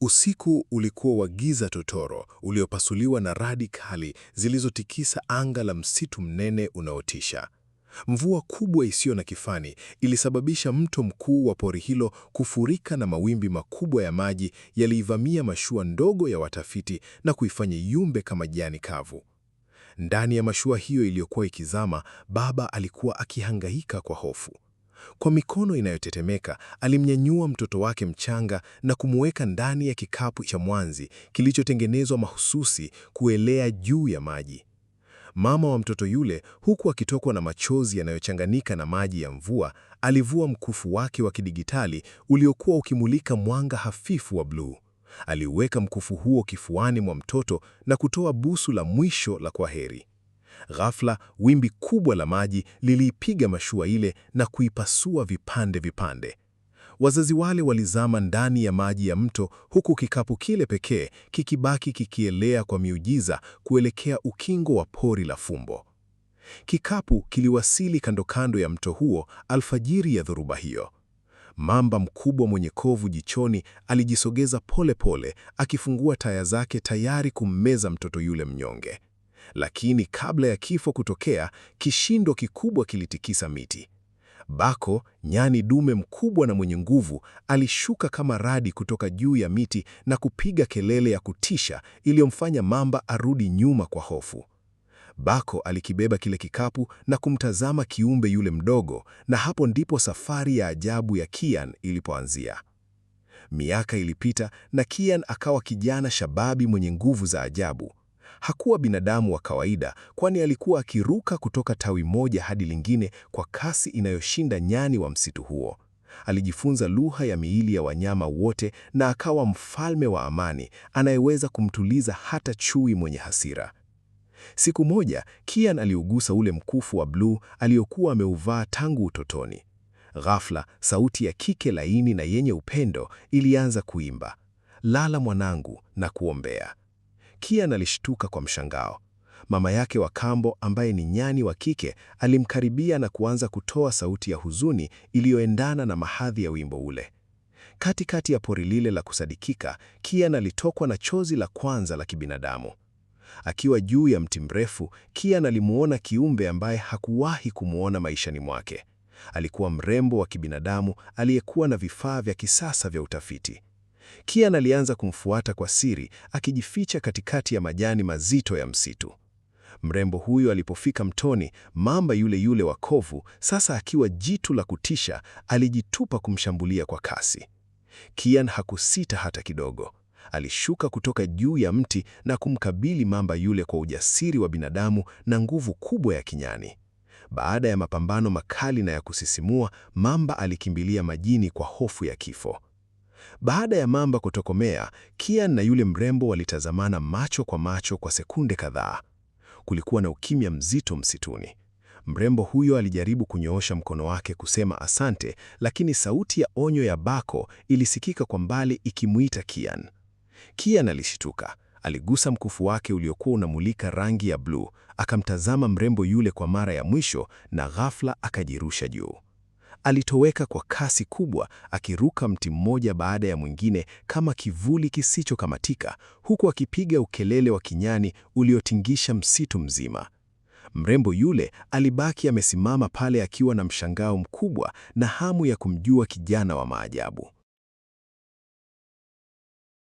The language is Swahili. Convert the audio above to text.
Usiku ulikuwa wa giza totoro, uliopasuliwa na radi kali zilizotikisa anga la msitu mnene unaotisha. Mvua kubwa isiyo na kifani ilisababisha mto mkuu wa pori hilo kufurika na mawimbi makubwa ya maji yaliivamia mashua ndogo ya watafiti na kuifanya yumbe kama jani kavu. Ndani ya mashua hiyo iliyokuwa ikizama, baba alikuwa akihangaika kwa hofu. Kwa mikono inayotetemeka, alimnyanyua mtoto wake mchanga na kumuweka ndani ya kikapu cha mwanzi kilichotengenezwa mahususi kuelea juu ya maji. Mama wa mtoto yule, huku akitokwa na machozi yanayochanganyika na maji ya mvua, alivua mkufu wake wa kidigitali uliokuwa ukimulika mwanga hafifu wa bluu. Aliuweka mkufu huo kifuani mwa mtoto na kutoa busu la mwisho la kwaheri. Ghafla, wimbi kubwa la maji liliipiga mashua ile na kuipasua vipande vipande. Wazazi wale walizama ndani ya maji ya mto, huku kikapu kile pekee kikibaki kikielea kwa miujiza kuelekea ukingo wa pori la fumbo. Kikapu kiliwasili kando kando ya mto huo alfajiri ya dhoruba hiyo. Mamba mkubwa mwenye kovu jichoni alijisogeza pole pole, akifungua taya zake tayari kummeza mtoto yule mnyonge. Lakini kabla ya kifo kutokea, kishindo kikubwa kilitikisa miti. Bako, nyani dume mkubwa na mwenye nguvu, alishuka kama radi kutoka juu ya miti na kupiga kelele ya kutisha iliyomfanya mamba arudi nyuma kwa hofu. Bako alikibeba kile kikapu na kumtazama kiumbe yule mdogo, na hapo ndipo safari ya ajabu ya Kian ilipoanzia. Miaka ilipita na Kian akawa kijana shababi mwenye nguvu za ajabu. Hakuwa binadamu wa kawaida, kwani alikuwa akiruka kutoka tawi moja hadi lingine kwa kasi inayoshinda nyani wa msitu huo. Alijifunza lugha ya miili ya wanyama wote na akawa mfalme wa amani anayeweza kumtuliza hata chui mwenye hasira. Siku moja, Kian aliugusa ule mkufu wa bluu aliokuwa ameuvaa tangu utotoni. Ghafla, sauti ya kike laini na yenye upendo ilianza kuimba, "Lala mwanangu, na kuombea." Kian alishtuka kwa mshangao. Mama yake wa kambo, ambaye ni nyani wa kike, alimkaribia na kuanza kutoa sauti ya huzuni iliyoendana na mahadhi ya wimbo ule. Katikati ya pori lile la kusadikika, Kian alitokwa na chozi la kwanza la kibinadamu. Akiwa juu ya mti mrefu, Kian alimuona kiumbe ambaye hakuwahi kumuona maishani mwake. Alikuwa mrembo wa kibinadamu aliyekuwa na vifaa vya kisasa vya utafiti. Kian alianza kumfuata kwa siri, akijificha katikati ya majani mazito ya msitu. Mrembo huyo alipofika mtoni, mamba yule yule wa kovu, sasa akiwa jitu la kutisha, alijitupa kumshambulia kwa kasi. Kian hakusita hata kidogo. Alishuka kutoka juu ya mti na kumkabili mamba yule kwa ujasiri wa binadamu na nguvu kubwa ya kinyani. Baada ya mapambano makali na ya kusisimua, mamba alikimbilia majini kwa hofu ya kifo. Baada ya mamba kutokomea, Kian na yule mrembo walitazamana macho kwa sekunde kadhaa. Kulikuwa na ukimya mzito msituni. Mrembo huyo alijaribu kunyoosha mkono wake kusema asante, lakini sauti ya onyo ya Bako ilisikika kwa mbali ikimuita Kian. Kian alishtuka. Aligusa mkufu wake uliokuwa unamulika rangi ya bluu, akamtazama mrembo yule kwa mara ya mwisho na ghafla akajirusha juu. Alitoweka kwa kasi kubwa, akiruka mti mmoja baada ya mwingine kama kivuli kisichokamatika, huku akipiga ukelele wa kinyani uliotingisha msitu mzima. Mrembo yule alibaki amesimama pale akiwa na mshangao mkubwa na hamu ya kumjua kijana wa maajabu.